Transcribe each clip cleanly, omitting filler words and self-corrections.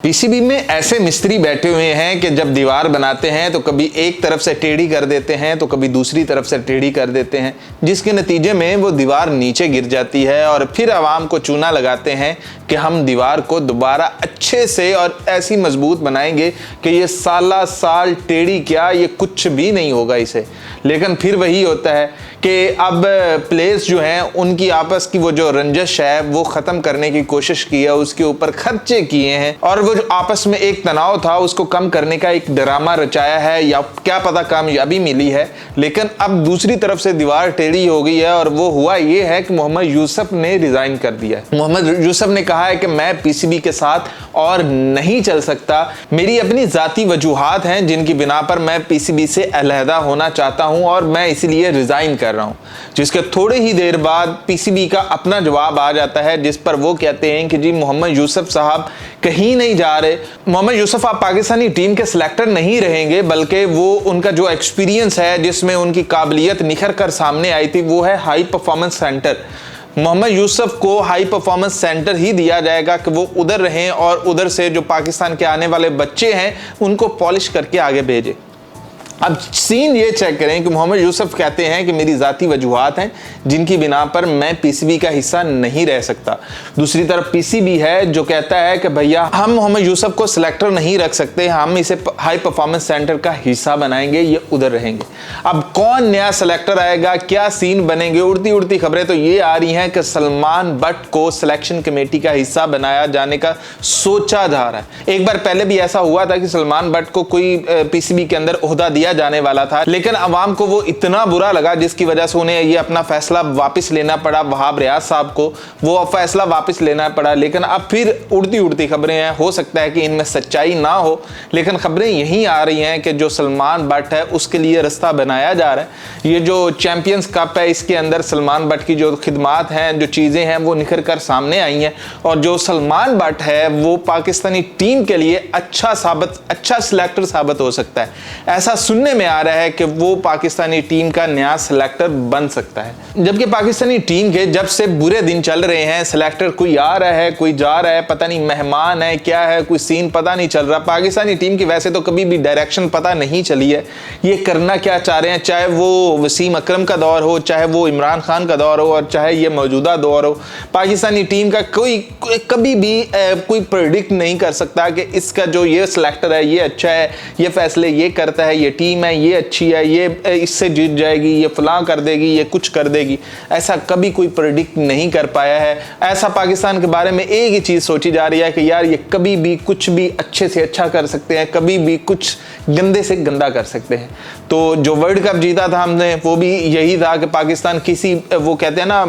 PCB में ऐसे मिस्त्री बैठे हुए हैं कि जब दीवार बनाते हैं तो कभी एक तरफ से टेढ़ी कर देते हैं तो कभी दूसरी तरफ से टेढ़ी कर देते हैं, जिसके नतीजे में वो दीवार नीचे गिर जाती है और फिर आवाम को चूना लगाते हैं कि हम दीवार को दोबारा अच्छे से और ऐसी मजबूत बनाएंगे कि ये साल टेढ़ी क्या, ये कुछ भी नहीं होगा इसे। लेकिन फिर वही होता है कि अब प्लेयर्स जो हैं उनकी आपस की वो जो रंजिश है वो ख़त्म करने की कोशिश की है, उसके ऊपर खर्चे किए हैं और वो जो आपस में एक तनाव था उसको कम करने का एक ड्रामा रचाया है, या क्या पता कामयाबी मिली है। लेकिन अब दूसरी तरफ से दीवार टेढ़ी हो गई है और वो हुआ ये है कि मोहम्मद यूसुफ ने रिज़ाइन कर दिया है। मोहम्मद यूसुफ ने कहा है कि मैं पीसीबी के साथ और नहीं चल सकता, मेरी अपनी ज़ाती वजूहात हैं जिनकी बिना पर मैं पीसीबी से अलहदा होना चाहता हूं और मैं इसीलिए रिज़ाइन कर रहा हूं। जिसके थोड़े ही देर बाद पीसीबी का अपना जवाब आ जाता है, जिस पर वो कहते हैं कि जी मोहम्मद यूसुफ साहब कहीं नहीं जा रहे। मोहम्मद यूसुफ आप पाकिस्तानी टीम के सिलेक्टर नहीं रहेंगे, बल्कि वो उनका जो एक्सपीरियंस है जिसमें उनकी काबिलियत निखर कर सामने आई थी वो है high performance centre. Mohammad Yusuf को हाई परफॉर्मेंस सेंटर ही दिया जाएगा कि वो उधर रहें और उधर से जो पाकिस्तान के आने वाले बच्चे हैं उनको पॉलिश करके आगे भेजें। अब सीन ये चेक करें कि मोहम्मद यूसुफ कहते हैं कि मेरी ज़ाती वजूहात हैं जिनकी बिना पर मैं पीसीबी का हिस्सा नहीं रह सकता। दूसरी तरफ पीसीबी है जो कहता है कि भैया हम मोहम्मद यूसुफ को सिलेक्टर नहीं रख सकते, हम इसे हाई परफॉर्मेंस सेंटर का हिस्सा बनाएंगे, ये उधर रहेंगे। अब कौन नया सिलेक्टर आएगा, क्या सीन बनेंगे? उड़ती उड़ती खबरें तो ये आ रही हैं कि सलमान बट को सिलेक्शन कमेटी का हिस्सा बनाया जाने का सोचा जा रहा है। एक बार पहले भी ऐसा हुआ था कि सलमान बट को कोई पीसीबी के अंदर ओहदा दिया जाने वाला था, लेकिन अवाम को वो इतना बुरा लगा जिसकी वजह से उन्हें ये अपना फैसला वापस लेना पड़ा। वहाब रियाज साहब को वो फैसला वापस लेना पड़ा। लेकिन अब फिर उड़ती उड़ती खबरें हैं, हो सकता है कि इनमें सच्चाई ना हो, लेकिन खबरें यही आ रही हैं कि जो सलमान बट है उसके लिए रास्ता बनाया जा रहा है। ये जो चैंपियंस कप है इसके अंदर सलमान बट की जो खिदमात हैं, जो चीज़ें हैं वो निखर कर सामने आई हैं और जो सलमान बट है वो पाकिस्तानी टीम के लिए अच्छा सिलेक्टर साबित हो सकता है। ऐसा सुनने में आ रहा है कि वो पाकिस्तानी टीम का नया सिलेक्टर बन सकता है। जबकि पाकिस्तानी टीम के जब से बुरे दिन चल रहे हैं, सिलेक्टर कोई आ रहा है कोई जा रहा है, पता नहीं मेहमान है क्या है, कोई सीन पता नहीं चल रहा। पाकिस्तानी टीम की वैसे तो कभी भी डायरेक्शन पता नहीं चली है, ये करना क्या चाह रहे हैं, चाहे वो वसीम अकरम का दौर हो, चाहे वो इमरान खान का दौर हो और चाहे ये मौजूदा दौर हो। पाकिस्तानी टीम का कोई कभी भी कोई प्रेडिक्ट नहीं कर सकता कि इसका जो ये सिलेक्टर है ये अच्छा है, ये फैसले ये करता है, ये टीम है ये अच्छी है, ये इससे जीत जाएगी, ये फलां कर देगी, ये कुछ कर देगी। ऐसा कभी कोई प्रेडिक्ट नहीं कर पाया है। ऐसा पाकिस्तान के बारे में एक ही चीज़ सोची जा रही है कि यार ये कभी भी कुछ भी अच्छे से अच्छा कर सकते हैं, कभी भी कुछ गंदे से गंदा कर सकते हैं। तो जो वर्ल्ड कप जीता था हमने वो भी यही था कि पाकिस्तान किसी वो कहते हैं ना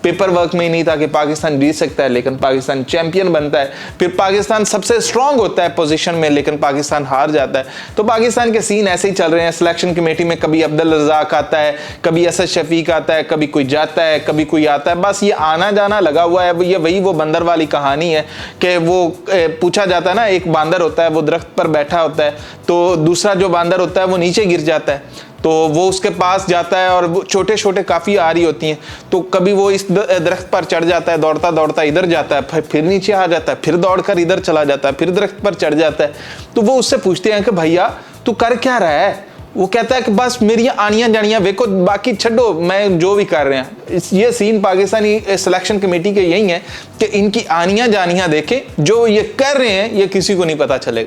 पेपर वर्क में ही नहीं था कि पाकिस्तान जीत सकता है, लेकिन पाकिस्तान चैंपियन बनता है। फिर पाकिस्तान सबसे स्ट्रांग होता है पोजीशन में, लेकिन पाकिस्तान हार जाता है। तो पाकिस्तान के सीन ऐसे ही चल रहे हैं। सिलेक्शन कमेटी में कभी अब्दुल रज़ाक आता है, कभी असद शफीक आता है, कभी कोई जाता है, कभी कोई आता है, बस ये आना जाना लगा हुआ है। ये वही वो बंदर वाली कहानी है कि वो पूछा जाता है ना, एक बांदर होता है वो दरख्त पर बैठा होता है तो दूसरा जो बांदर होता है वो नीचे गिर जाता है, तो वो उसके पास जाता है और वो छोटे छोटे काफ़ी आ रही होती हैं, तो कभी वो इस दरख्त पर चढ़ जाता है, दौड़ता दौड़ता इधर जाता है, फिर नीचे आ जाता है, फिर दौड़कर इधर चला जाता है, फिर दरख्त पर चढ़ जाता है। तो वो उससे पूछते हैं कि भैया तू कर क्या रहा है? वो कहता है कि बस मेरी आनियां जानियां देखो, बाकी छड्डो, मैं जो भी कर रहे हैं। ये सीन पाकिस्तानी सिलेक्शन कमेटी के यही है कि इनकी आनियां जानियां देखें, जो ये कर रहे हैं ये किसी को नहीं पता चलेगा।